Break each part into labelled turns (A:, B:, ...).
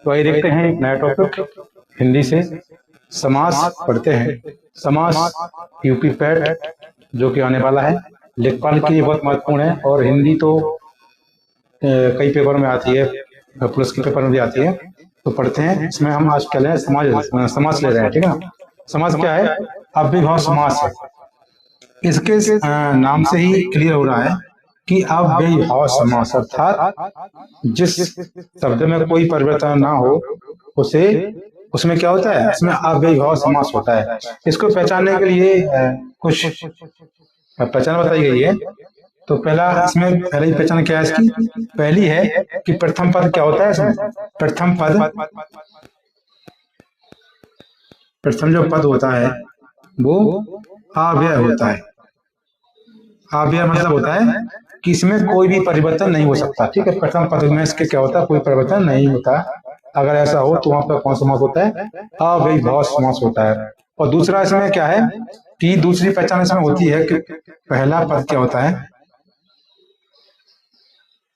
A: तो आइए देखते हैं एक नया टॉपिक हिंदी से समास पढ़ते हैं। समास यूपी पैट जो कि आने वाला है, लेखपाल के लिए बहुत महत्वपूर्ण है और हिंदी तो कई पेपर में आती है, पुलिस के पेपर में भी आती है। तो पढ़ते हैं। इसमें हम आज क्या ले रहे हैं, समास ले रहे हैं। ठीक है ना। समास क्या है? अव्ययभाव समास है। इसके नाम से ही क्लियर हो रहा है कि अव्ययभाव समास अर्थात जिस शब्द में कोई परिवर्तन ना हो उसे उसमें क्या होता है, इसमें अव्ययभाव समास होता है। इसको पहचानने के लिए कुछ पहचान बताई गई है। तो पहला इसमें पहली पहचान क्या है इसकी? पहली है कि प्रथम पद क्या होता है इसमें? प्रथम जो पद होता है वो अव्यय होता है। अव्यय मतलब होता है कि इसमें कोई भी परिवर्तन नहीं हो सकता। ठीक है। प्रथम पद में इसके क्या होता है, कोई परिवर्तन नहीं होता। अगर ऐसा हो तो वहां पर कौन समास होता है? अव्ययभाव समास होता है। और दूसरा इसमें क्या है कि दूसरी पहचान इसमें होती है कि पहला पद क्या होता है?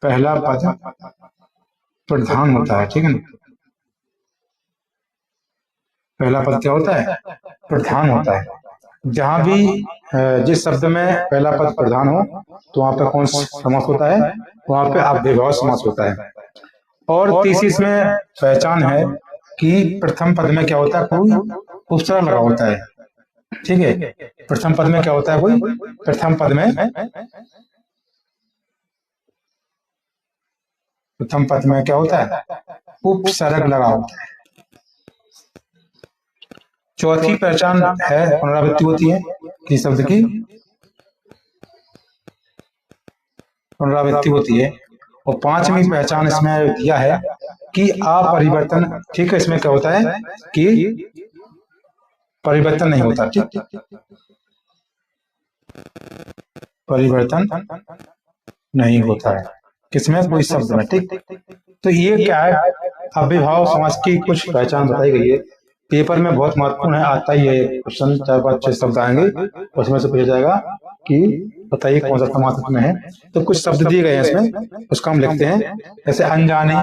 A: पहला पद प्रधान होता है। ठीक है ना। पहला पद क्या होता है? प्रधान होता है। जहां भी जिस शब्द में पहला पद प्रधान हो तो वहां पे कौन समास होता है? वहां पे अव्ययभाव समास होता है। और तीसरी इसमें पहचान है कि प्रथम पद में क्या होता है, कोई उपसर्ग लगा होता है। ठीक है। प्रथम पद में क्या होता है, कोई प्रथम पद में क्या होता है? उपसर्ग लगा होता है। चौथी पहचान है पुनरावृत्ति होती है किसी शब्द की, पुनरावृत्ति होती है। और पांचवी पहचान इसमें दिया है कि अपरिवर्तन। ठीक है। इसमें क्या होता है कि परिवर्तन नहीं होता। ठीक, परिवर्तन नहीं होता है किसमें, कोई शब्द में। ठीक। तो ये क्या है, अव्ययभाव समास की कुछ पहचान बताई गई है। पेपर में बहुत महत्वपूर्ण है, आता ही है क्वेश्चन, 4-5-6 शब्द आएंगे, उसमें से पूछा जाएगा कि बताइए कौन सा समास इसमें है। तो कुछ शब्द दिए गए हैं इसमें, उसका हम लिखते हैं। जैसे अनजाने,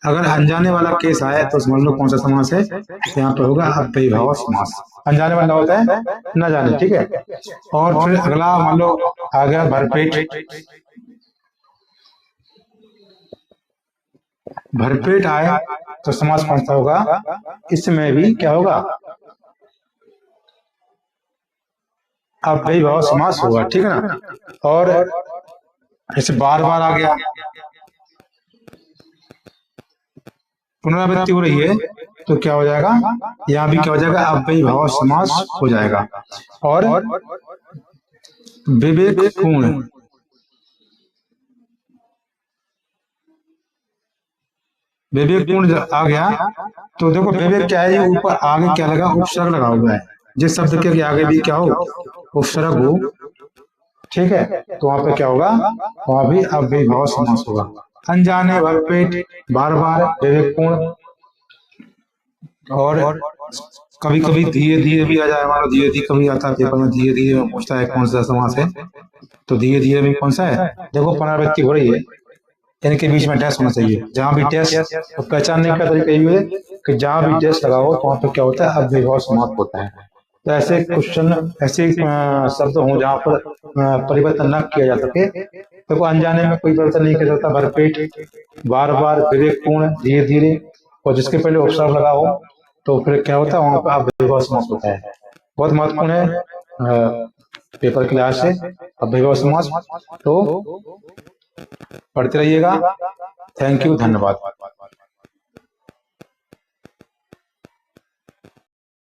A: अगर अनजाने वाला केस आए तो समझ लो कौन सा समास है। यहाँ पर होगा अव्ययभाव समास। अनजाने वाला होता है न जाने। ठीक है। और फिर अगला मान लो आ गया भरपेट। भरपेट आए तो समास कौन सा होगा? इसमें भी क्या होगा? अव्ययभाव समास होगा। ठीक है ना। और ऐसे बार बार आ गया, पुनरावृत्ति हो रही है तो क्या हो जाएगा? यहाँ भी क्या हो जाएगा? अव्ययभाव समास हो जाएगा। और विवेकपूर्ण, विवेकपूर्ण आ गया तो देखो विवेक क्या है, ऊपर आगे क्या लगा? उपसर्ग लगा हुआ है। जिस शब्द के आगे भी क्या हो? उपसर्ग हो। ठीक है। तो वहां पे क्या होगा? वहां भी अव्ययभाव समास होगा। अनजाने, भरपेट, बार बार, विवेकपूर्ण। और कभी कभी धीरे धीरे भी आ जाए, हमारा धीरे धीरे कभी आता है पेपर में, धीरे धीरे पूछता है कौन सा समास है। तो धीरे धीरे भी कौन सा है? देखो पुनरावृत्ति हो रही है, इनके बीच में डैश होना चाहिए। जहां भी डैश, तो पहचानने का तरीका ये है कि जहां भी डैश लगा हो तो वहां पर क्या होता है? अव्ययभाव समास होता है। तो ऐसे क्वेश्चन, ऐसे शब्द हो जहाँ पर परिवर्तन न किया जा सके। देखो अनजाने में कोई परिवर्तन नहीं किया जाता, भरपेट, बार बार, विवेकपूर्ण, धीरे धीरे, और जिसके पहले उपसर्ग लगा हो तो फिर क्या होता है? वहां पर अव्ययभाव समास होता है। बहुत महत्वपूर्ण है पेपर के लिहाज से अव्ययभाव समास। तो पढ़ते रहिएगा। थैंक यू, धन्यवाद।